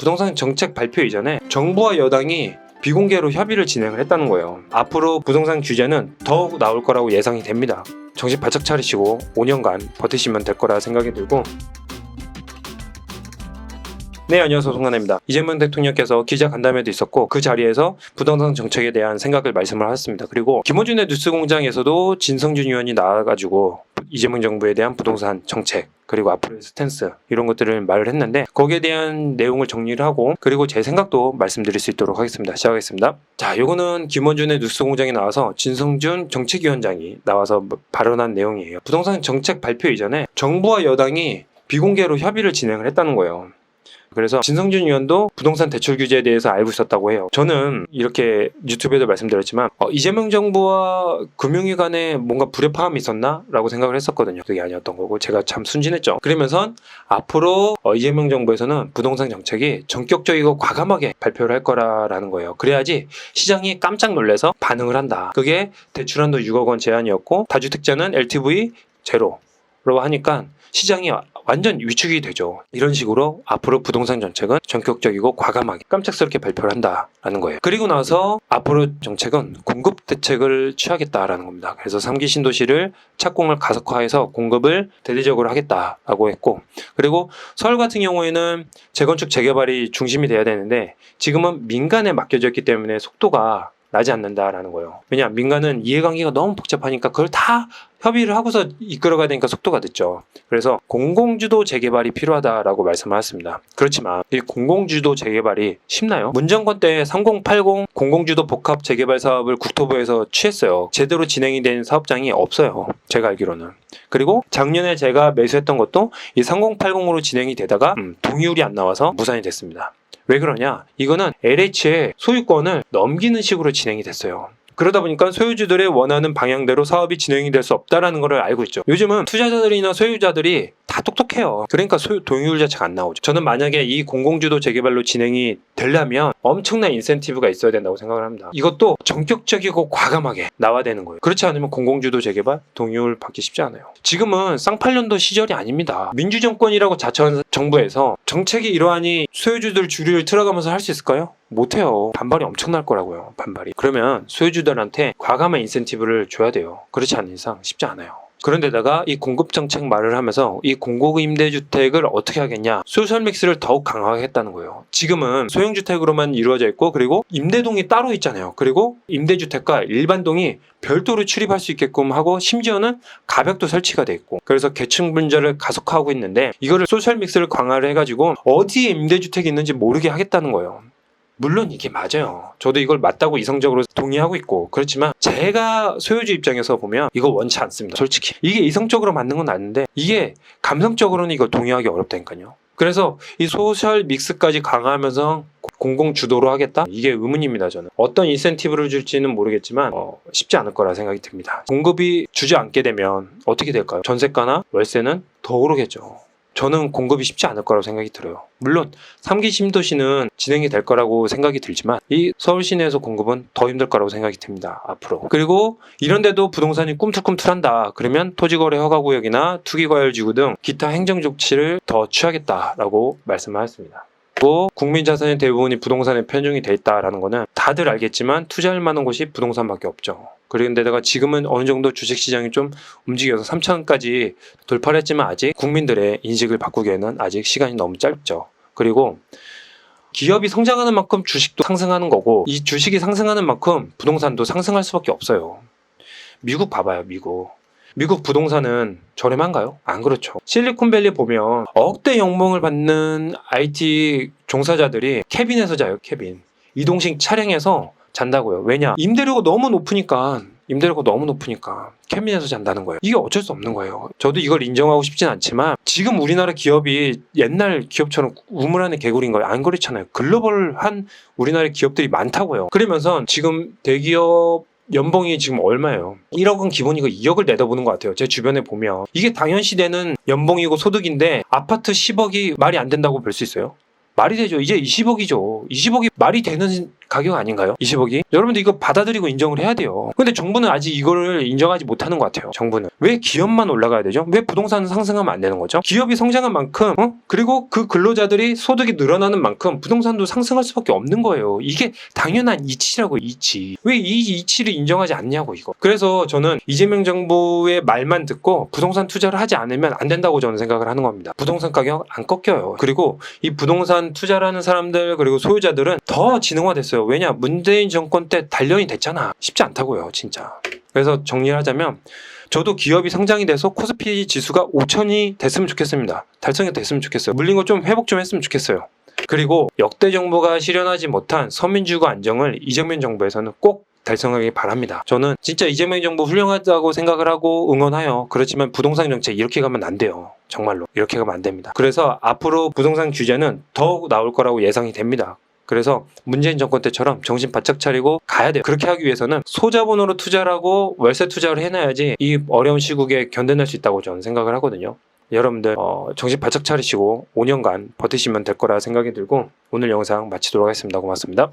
부동산 정책 발표 이전에 정부와 여당이 비공개로 협의를 진행을 했다는 거예요. 앞으로 부동산 규제는 더욱 나올 거라고 예상이 됩니다. 정신 바짝 차리시고 5년간 버티시면 될 거라 생각이 들고, 네, 안녕하세요. 송하나입니다. 이재명 대통령께서 기자간담회도 있었고 그 자리에서 부동산 정책에 대한 생각을 말씀을 하셨습니다. 그리고 김어준의 뉴스공장에서도 진성준 의원이 나와가지고 이재명 정부에 대한 부동산 정책 그리고 앞으로의 스탠스 이런 것들을 말을 했는데, 거기에 대한 내용을 정리를 하고 그리고 제 생각도 말씀드릴 수 있도록 하겠습니다. 시작하겠습니다. 자, 요거는 김어준의 뉴스공장에 나와서 진성준 정책위원장이 나와서 발언한 내용이에요. 부동산 정책 발표 이전에 정부와 여당이 비공개로 협의를 진행을 했다는 거예요. 그래서 진성준 의원도 부동산 대출 규제에 대해서 알고 있었다고 해요. 저는 이렇게 유튜브에도 말씀드렸지만 이재명 정부와 금융위 간에 뭔가 불협화음이 있었나? 라고 생각을 했었거든요. 그게 아니었던 거고 제가 참 순진했죠. 그러면서 앞으로 이재명 정부에서는 부동산 정책이 전격적이고 과감하게 발표를 할 거라는 거예요. 그래야지 시장이 깜짝 놀라서 반응을 한다. 그게 대출한도 6억 원 제한이었고 다주택자는 LTV 제로로 하니까 시장이 완전 위축이 되죠. 이런 식으로 앞으로 부동산 정책은 전격적이고 과감하게 깜짝스럽게 발표를 한다라는 거예요. 그리고 나서 앞으로 정책은 공급 대책을 취하겠다라는 겁니다. 그래서 3기 신도시를 착공을 가속화해서 공급을 대대적으로 하겠다라고 했고, 그리고 서울 같은 경우에는 재건축 재개발이 중심이 돼야 되는데 지금은 민간에 맡겨져 있기 때문에 속도가 나지 않는다라는 거예요. 왜냐, 민간은 이해관계가 너무 복잡하니까 그걸 다 협의를 하고서 이끌어가야 되니까 속도가 늦죠. 그래서 공공주도 재개발이 필요하다라고 말씀을 하셨습니다. 그렇지만 이 공공주도 재개발이 쉽나요? 문정권 때 3080 공공주도 복합 재개발 사업을 국토부에서 취했어요. 제대로 진행이 된 사업장이 없어요. 제가 알기로는. 그리고 작년에 제가 매수했던 것도 이 3080으로 진행이 되다가 동의율이 안 나와서 무산이 됐습니다. 왜 그러냐? 이거는 LH의 소유권을 넘기는 식으로 진행이 됐어요. 그러다 보니까 소유주들의 원하는 방향대로 사업이 진행이 될 수 없다라는 걸 알고 있죠. 요즘은 투자자들이나 소유자들이 다 똑똑해요. 그러니까 동의율 자체가 안 나오죠. 저는 만약에 이 공공주도 재개발로 진행이 되려면 엄청난 인센티브가 있어야 된다고 생각을 합니다. 이것도 전격적이고 과감하게 나와야 되는 거예요. 그렇지 않으면 공공주도 재개발 동의율 받기 쉽지 않아요. 지금은 쌍팔년도 시절이 아닙니다. 민주정권이라고 자처한 정부에서 정책이 이러하니 소유주들 주류를 틀어가면서 할 수 있을까요? 못해요. 반발이 엄청날 거라고요. 반발이. 그러면 소유주들한테 과감한 인센티브를 줘야 돼요. 그렇지 않은 이상 쉽지 않아요. 그런데다가 이 공급정책 말을 하면서 이 공공임대주택을 어떻게 하겠냐, 소셜 믹스를 더욱 강화하겠다는 거예요. 지금은 소형주택으로만 이루어져 있고 그리고 임대동이 따로 있잖아요. 그리고 임대주택과 일반동이 별도로 출입할 수 있게끔 하고 심지어는 가벽도 설치가 돼 있고, 그래서 계층 분절을 가속화하고 있는데 이거를 소셜 믹스를 강화를 해가지고 어디에 임대주택이 있는지 모르게 하겠다는 거예요. 물론 이게 맞아요. 저도 이걸 맞다고 이성적으로 동의하고 있고, 그렇지만 제가 소유주 입장에서 보면 이거 원치 않습니다. 솔직히 이게 이성적으로 맞는 건 아는데 이게 감성적으로는 이걸 동의하기 어렵다니까요. 그래서 이 소셜 믹스까지 강화하면서 공공 주도로 하겠다? 이게 의문입니다. 저는 어떤 인센티브를 줄지는 모르겠지만 쉽지 않을 거라 생각이 듭니다. 공급이 주지 않게 되면 어떻게 될까요? 전세가나 월세는 더 오르겠죠. 저는 공급이 쉽지 않을 거라고 생각이 들어요. 물론 3기 신도시는 진행이 될 거라고 생각이 들지만 이 서울 시내에서 공급은 더 힘들 거라고 생각이 듭니다. 앞으로. 그리고 이런데도 부동산이 꿈틀꿈틀한다. 그러면 토지거래 허가구역이나 투기과열지구 등 기타 행정조치를 더 취하겠다라고 말씀하셨습니다. 국민 자산의 대부분이 부동산에 편중이 돼 있다라는 거는 다들 알겠지만 투자할 만한 곳이 부동산밖에 없죠. 그런데다가 지금은 어느 정도 주식시장이 좀 움직여서 3천까지 돌파를 했지만 아직 국민들의 인식을 바꾸기에는 아직 시간이 너무 짧죠. 그리고 기업이 성장하는 만큼 주식도 상승하는 거고, 이 주식이 상승하는 만큼 부동산도 상승할 수밖에 없어요. 미국 봐봐요. 미국 부동산은 저렴한가요? 안 그렇죠. 실리콘밸리 보면 억대 연봉을 받는 IT 종사자들이 캐빈에서 자요. 캐빈. 이동식 차량에서 잔다고요. 왜냐? 임대료가 너무 높으니까 캐빈에서 잔다는 거예요. 이게 어쩔 수 없는 거예요. 저도 이걸 인정하고 싶진 않지만 지금 우리나라 기업이 옛날 기업처럼 우물 안의 개구리인 거예요. 안 그렇잖아요. 글로벌한 우리나라 기업들이 많다고요. 그러면서 지금 대기업 연봉이 지금 얼마예요? 1억은 기본이고 2억을 내다보는 것 같아요. 제 주변에 보면 이게 당연시되는 연봉이고 소득인데 아파트 10억이 말이 안 된다고 볼 수 있어요? 말이 되죠. 이제 20억이죠. 20억이 말이 되는 가격 아닌가요? 20억이? 여러분들 이거 받아들이고 인정을 해야 돼요. 근데 정부는 아직 이거를 인정하지 못하는 것 같아요. 정부는. 왜 기업만 올라가야 되죠? 왜 부동산은 상승하면 안 되는 거죠? 기업이 성장한 만큼 그리고 그 근로자들이 소득이 늘어나는 만큼 부동산도 상승할 수밖에 없는 거예요. 이게 당연한 이치라고 이치. 왜 이 이치를 인정하지 않냐고 이거. 그래서 저는 이재명 정부의 말만 듣고 부동산 투자를 하지 않으면 안 된다고 저는 생각을 하는 겁니다. 부동산 가격 안 꺾여요. 그리고 이 부동산 투자라는 사람들 그리고 소유자들은 더 지능화됐어요. 왜냐? 문재인 정권 때 단련이 됐잖아. 쉽지 않다고요, 진짜. 그래서 정리를 하자면 저도 기업이 성장이 돼서 코스피 지수가 5천이 됐으면 좋겠습니다. 달성이 됐으면 좋겠어요. 물린 거 좀 회복 좀 했으면 좋겠어요. 그리고 역대 정부가 실현하지 못한 서민주거 안정을 이재명 정부에서는 꼭 달성하길 바랍니다. 저는 진짜 이재명 정부 훌륭하다고 생각을 하고 응원하여. 그렇지만 부동산 정책 이렇게 가면 안 돼요. 정말로 이렇게 가면 안 됩니다. 그래서 앞으로 부동산 규제는 더욱 나올 거라고 예상이 됩니다. 그래서 문재인 정권 때처럼 정신 바짝 차리고 가야 돼요. 그렇게 하기 위해서는 소자본으로 투자를 하고 월세 투자를 해놔야지 이 어려운 시국에 견뎌낼 수 있다고 저는 생각을 하거든요. 여러분들 정신 바짝 차리시고 5년간 버티시면 될 거라 생각이 들고 오늘 영상 마치도록 하겠습니다. 고맙습니다.